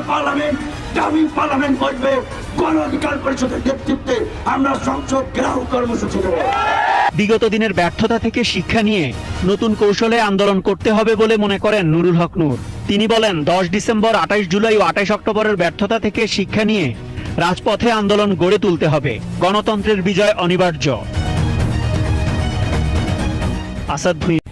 Parliament দামি parliament করবে। গণ অধিকার পরিষদের নেতৃত্বে আমরা সংসদ ঘেরাও কর্মসূচি দেব। বিগত দিনের ব্যর্থতা থেকে শিক্ষা নিয়ে নতুন কৌশলে আন্দোলন করতে হবে বলে মনে করেন নুরুল হক নূর। তিনি বলেন 10 ডিসেম্বর, 28 জুলাই ও 28 অক্টোবরের ব্যর্থতা থেকে শিক্ষা নিয়ে রাজপথে আন্দোলন গড়ে তুলতে হবে। গণতন্ত্রের বিজয় অনিবার্য। আসাদ ভুঁইয়া।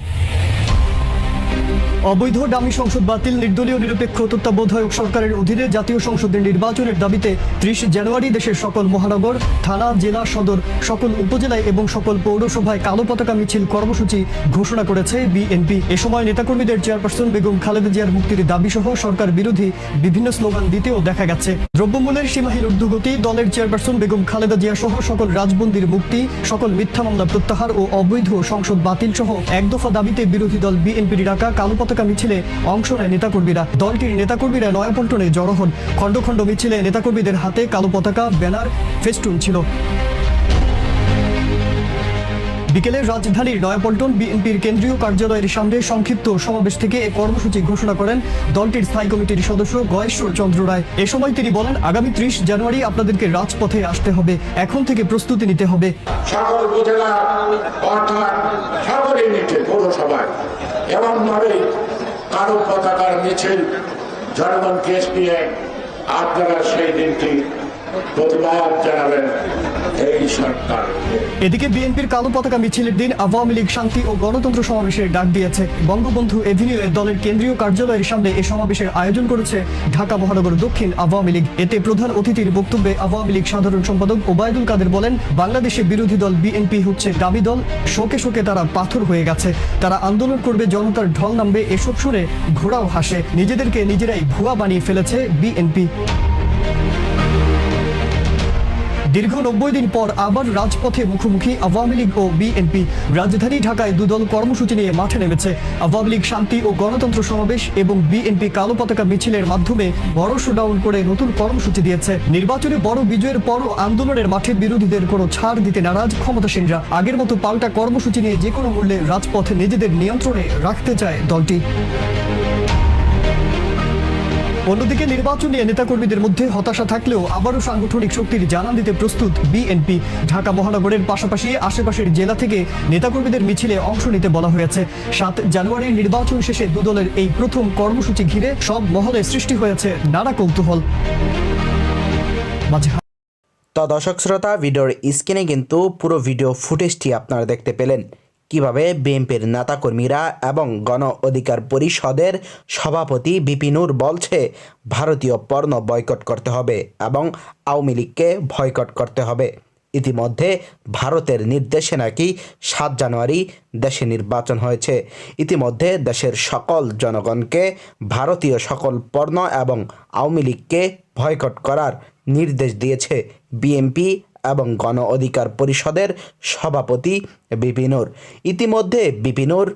অবৈধ ডামি সংসদ বাতিল, নির্দলীয় নিরপেক্ষ তত্ত্বাবধায়ক সরকারের অধীনে জাতীয় সংসদের নির্বাচনের দাবিতে 30 জানুয়ারি দেশের সকল মহানগর, থানা, জেলা সদর, সকল উপজেলায় এবং সকল পৌরসভায় কালো পতাকা মিছিল কর্মসূচি ঘোষণা করেছে বিএনপি। এ সময় নেতাকর্মীদের চেয়ারপারসন বেগম খালেদা জিয়ার মুক্তির দাবি সহ সরকার বিরোধী বিভিন্ন স্লোগান দিতেও দেখা গেছে। দ্রব্যমূল্যের সীমাহীন ঊর্ধ্বগতি, দলের চেয়ারপারসন বেগম খালেদা জিয়া সহ সকল রাজবন্দীর মুক্তি, সকল মিথ্যা মামলা প্রত্যাহার ও অবৈধ সংসদ বাতিল সহ এক দফা দাবিতে বিরোধী দল বিএনপির ডাকা কালো পতাকা মিছিলে অংশ নেয় নেতাকর্মীরা। দলটির নেতাকর্মীরা নয়াপল্টনে জড়ো হন। খণ্ড খণ্ড মিছিলে নেতাকর্মীদের হাতে কালো পতাকা, ব্যানার, ফেস্টুন ছিল। বিকেলে রাজধানীর নয়াপল্টন বিএনপির কেন্দ্রীয় কার্যালয়ের সামনে সংক্ষিপ্ত সমাবেশ থেকে এ কর্মসূচি ঘোষণা করেন দলটির স্থায়ী কমিটির সদস্য গয়েশ্বর চন্দ্র রায়। এ সময় তিনি বলেন, আগামী 30 জানুয়ারি আপনাদেরকে রাজপথে আসতে হবে, এখন থেকে প্রস্তুতি নিতে হবে। সকল উপজেলা অর্থাৎ সকল ইউনিটে পৌরসভায় এমনভাবে কালো পতাকার মিছিল জনগণকে নিয়ে আপনারা সেই দিনটি প্রতিবাদ জানাবেন এই সরকার। এদিকে বিএনপির কালো পতাকা মিছিলের দিন আওয়ামী লীগ শান্তি ও গণতন্ত্র সমাবেশের ডাক দিয়েছে। বঙ্গবন্ধু এভিনিউয়ে দলের কেন্দ্রীয় কার্যালয়ের সামনে এই সমাবেশের আয়োজন করেছে ঢাকা মহানগর দক্ষিণ আওয়ামী লীগ। এতে প্রধান অতিথির বক্তব্যে আওয়ামী লীগ সাধারণ সম্পাদক ওবায়দুল কাদের বলেন, বাংলাদেশে বিরোধী দল বিএনপি হচ্ছে দাবি দল, শোকে শোকে তারা পাথর হয়ে গেছে। তারা আন্দোলন করবে, জনতার ঢল নামবে, এসব শুনে ঘোড়াও হাসে। নিজেদেরকে নিজেরাই ভুয়া বানিয়ে ফেলেছে বিএনপি। দীর্ঘ 90 দিন পর আবার রাজপথে মুখোমুখি আওয়ামী লীগ ও বিএনপি। রাজধানী ঢাকায় দুদল কর্মসূচি নিয়ে মাঠে নেমেছে। আওয়ামী লীগ শান্তি ও গণতন্ত্র সমাবেশ এবং বিএনপি কালো পতাকা মিছিলের মাধ্যমে বড় শোডাউন করে নতুন কর্মসূচি দিয়েছে। নির্বাচনে বড় বিজয়ের পরও আন্দোলনের মাঠে বিরোধীদের কোনো ছাড় দিতে নারাজ ক্ষমতাসীনরা। আগের মতো পাল্টা কর্মসূচি নিয়ে যে কোনো মূল্যে রাজপথে নিজেদের নিয়ন্ত্রণে রাখতে চায় দলটি। অন্যদিকে নির্বাচন নিয়ে নেতাকর্মীদের মধ্যে হতাশা থাকলেও আবারও সাংগঠনিক শক্তির জানান দিতে প্রস্তুত বিএনপি। ঢাকা মহানগরের পাশাপাশি আশেপাশের জেলা থেকে নেতাকর্মীদের মিছিলে অংশ নিতে বলা হয়েছে। 7 জানুয়ারির নির্বাচন শেষে দুদলের এই প্রথম কর্মসূচি ঘিরে সব মহলে সৃষ্টি হয়েছে নানা কৌতূহল। তো দর্শক শ্রোতা, ভিডিওর স্ক্রিনে কিন্তু পুরো ভিডিও ফুটেজটি আপনারা দেখতে পেলেন, কিভাবে বিএনপির নেতাকর্মীরা এবং গণ অধিকার পরিষদের সভাপতি বিপি নূর বলছে ভারতীয় পণ্য বয়কট করতে হবে এবং আওয়ামী লীগকে বয়কট করতে হবে। ইতিমধ্যে ভারতের নির্দেশে নাকি 7 জানুয়ারি দেশে নির্বাচন হয়েছে। ইতিমধ্যে দেশের সকল জনগণকে ভারতীয় সকল পণ্য এবং আওয়ামী লীগকে বয়কট করার নির্দেশ দিয়েছে বিএনপি এবং গণ অধিকার পরিষদের সভাপতি বিপি নূর। ইতিমধ্যে বিপি নূর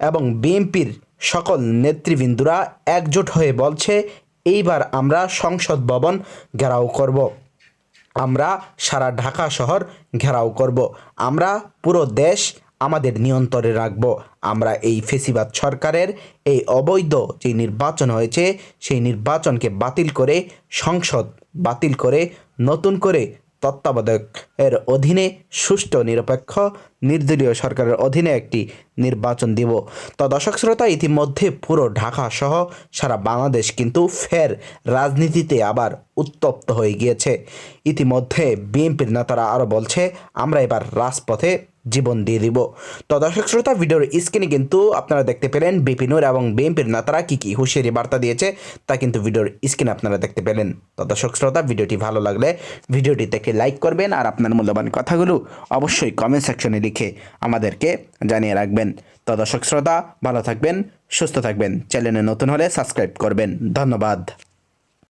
এবং বিএনপির সকল নেতৃবৃন্দরা একজোট হয়ে বলছে, এইবার আমরা সংসদ ভবন ঘেরাও করব, আমরা সারা ঢাকা শহর ঘেরাও করব, আমরা পুরো দেশ আমাদের নিয়ন্ত্রণে রাখব। আমরা এই ফেসিবাদ সরকারের এই অবৈধ যে নির্বাচন হয়েছে সেই নির্বাচনকে বাতিল করে, সংসদ বাতিল করে নতুন করে তত্ত্বাবধায়কের অধীনে সুষ্ঠু নিরপেক্ষ নির্দলীয় সরকারের অধীনে একটি নির্বাচন দিব। তো দর্শক শ্রোতা, ইতিমধ্যে পুরো ঢাকা সহ সারা বাংলাদেশ কিন্তু ফের রাজনীতিতে আবার উত্তপ্ত হয়ে গিয়েছে। ইতিমধ্যে বিএনপির নেতারা আরও বলছে, আমরা এবার রাজপথে জীবন দিয়ে দিব। তো দর্শক শ্রোতা, ভিডিওর স্ক্রিনে কিন্তু আপনারা দেখতে পেলেন বিপি নূর এবং বিএনপির নেতারা কি কি হুঁশিয়ারি বার্তা দিয়েছে তা কিন্তু ভিডিওর স্ক্রিনে আপনারা দেখতে পেলেন। তো দর্শক শ্রোতা, ভিডিওটি ভালো লাগলে ভিডিওটিতে একটি লাইক করবেন আর আপনার মূল্যবান কথাগুলো অবশ্যই কমেন্ট সেকশনে লিখে আমাদেরকে জানিয়ে রাখবেন। তো দর্শক শ্রোতা, ভালো থাকবেন, সুস্থ থাকবেন। চ্যানেলে নতুন হলে সাবস্ক্রাইব করবেন। ধন্যবাদ।